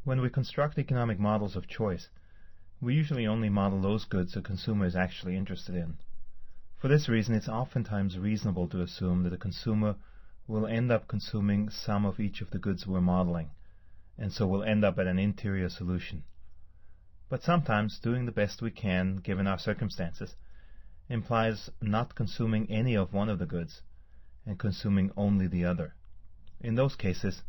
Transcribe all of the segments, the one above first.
When we construct economic models of choice, we usually only model those goods a consumer is actually interested in. For this reason, it's oftentimes reasonable to assume that a consumer will end up consuming some of each of the goods we're modeling, and so we'll end up at an interior solution. But sometimes doing the best we can, given our circumstances, implies not consuming any of one of the goods and consuming only the other. In those cases,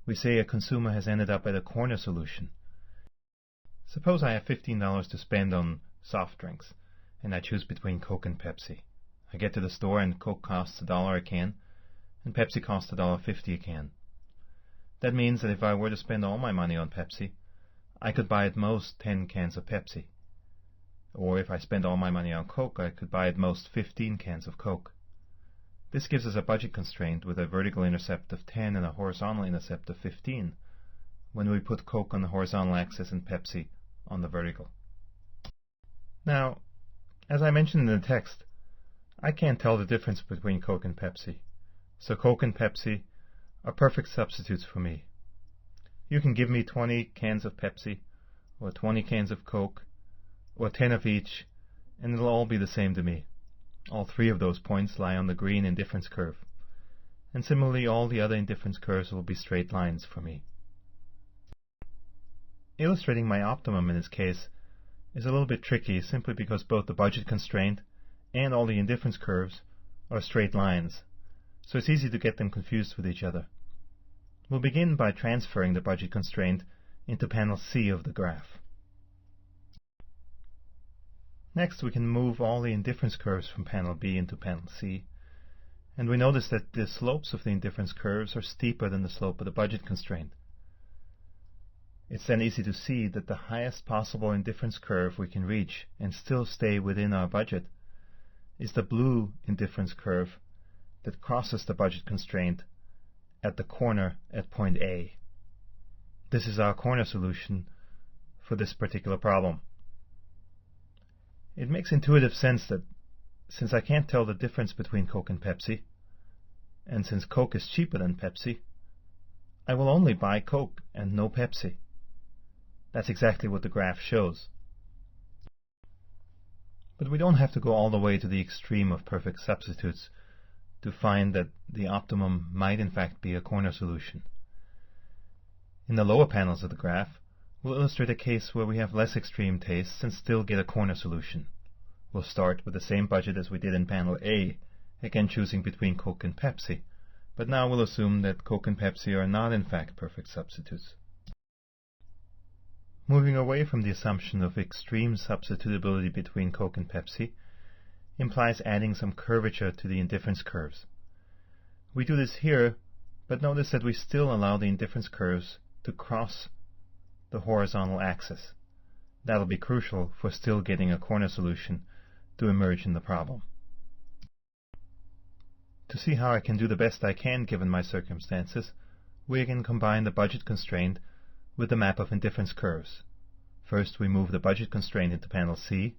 we say a consumer has ended up at a corner solution. Suppose I have $15 to spend on soft drinks, and I choose between Coke and Pepsi. I get to the store and Coke costs $1 a can, and Pepsi costs $1.50 a can. That means that if I were to spend all my money on Pepsi, I could buy at most 10 cans of Pepsi. Or if I spend all my money on Coke, I could buy at most 15 cans of Coke. This gives us a budget constraint with a vertical intercept of 10 and a horizontal intercept of 15 when we put Coke on the horizontal axis and Pepsi on the vertical. Now, as I mentioned in the text, I can't tell the difference between Coke and Pepsi, so Coke and Pepsi are perfect substitutes for me. You can give me 20 cans of Pepsi, or 20 cans of Coke, or 10 of each, and it'll all be the same to me. All three of those points lie on the green indifference curve, and similarly all the other indifference curves will be straight lines for me. Illustrating my optimum in this case is a little bit tricky simply because both the budget constraint and all the indifference curves are straight lines, so it's easy to get them confused with each other. We'll begin by transferring the budget constraint into panel C of the graph. Next, we can move all the indifference curves from panel B into panel C, and we notice that the slopes of the indifference curves are steeper than the slope of the budget constraint. It's then easy to see that the highest possible indifference curve we can reach and still stay within our budget is the blue indifference curve that crosses the budget constraint at the corner at point A. This is our corner solution for this particular problem. It makes intuitive sense that since I can't tell the difference between Coke and Pepsi, and since Coke is cheaper than Pepsi, I will only buy Coke and no Pepsi. That's exactly what the graph shows. But we don't have to go all the way to the extreme of perfect substitutes to find that the optimum might in fact be a corner solution. In the lower panels of the graph, we'll illustrate a case where we have less extreme tastes and still get a corner solution. We'll start with the same budget as we did in panel A, again choosing between Coke and Pepsi, but now we'll assume that Coke and Pepsi are not in fact perfect substitutes. Moving away from the assumption of extreme substitutability between Coke and Pepsi implies adding some curvature to the indifference curves. We do this here, but notice that we still allow the indifference curves to cross the horizontal axis. That'll be crucial for still getting a corner solution to emerge in the problem. To see how I can do the best I can given my circumstances, we can combine the budget constraint with the map of indifference curves. First we move the budget constraint into panel C,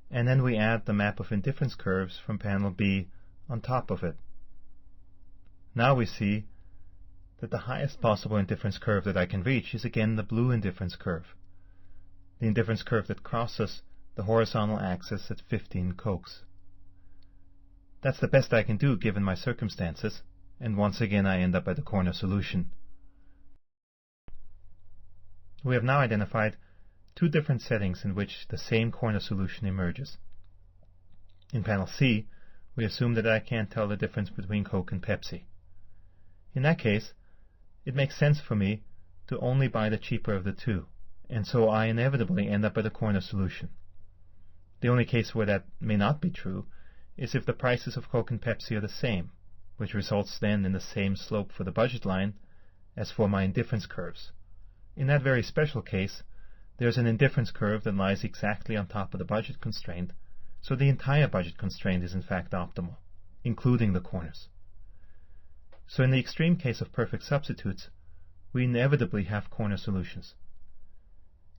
and then we add the map of indifference curves from panel B on top of it. Now we see that the highest possible indifference curve that I can reach is again the blue indifference curve, the indifference curve that crosses the horizontal axis at 15 Cokes. That's the best I can do given my circumstances, and once again I end up at a corner solution. We have now identified two different settings in which the same corner solution emerges. In panel C, we assume that I can't tell the difference between Coke and Pepsi. In that case, it makes sense for me to only buy the cheaper of the two, and so I inevitably end up at a corner solution. The only case where that may not be true is if the prices of Coke and Pepsi are the same, which results then in the same slope for the budget line as for my indifference curves. In that very special case, there's an indifference curve that lies exactly on top of the budget constraint, so the entire budget constraint is in fact optimal, including the corners. So in the extreme case of perfect substitutes, we inevitably have corner solutions.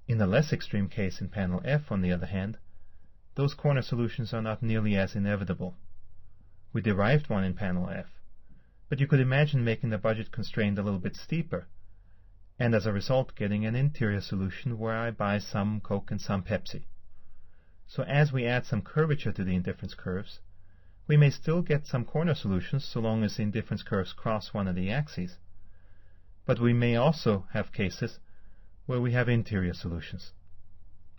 In the less extreme case in panel F, on the other hand, those corner solutions are not nearly as inevitable. We derived one in panel F, but you could imagine making the budget constraint a little bit steeper, and as a result getting an interior solution where I buy some Coke and some Pepsi. So as we add some curvature to the indifference curves, we may still get some corner solutions so long as the indifference curves cross one of the axes, but we may also have cases where we have interior solutions.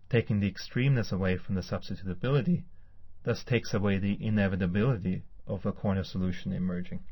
Taking the extremeness away from the substitutability thus takes away the inevitability of a corner solution emerging.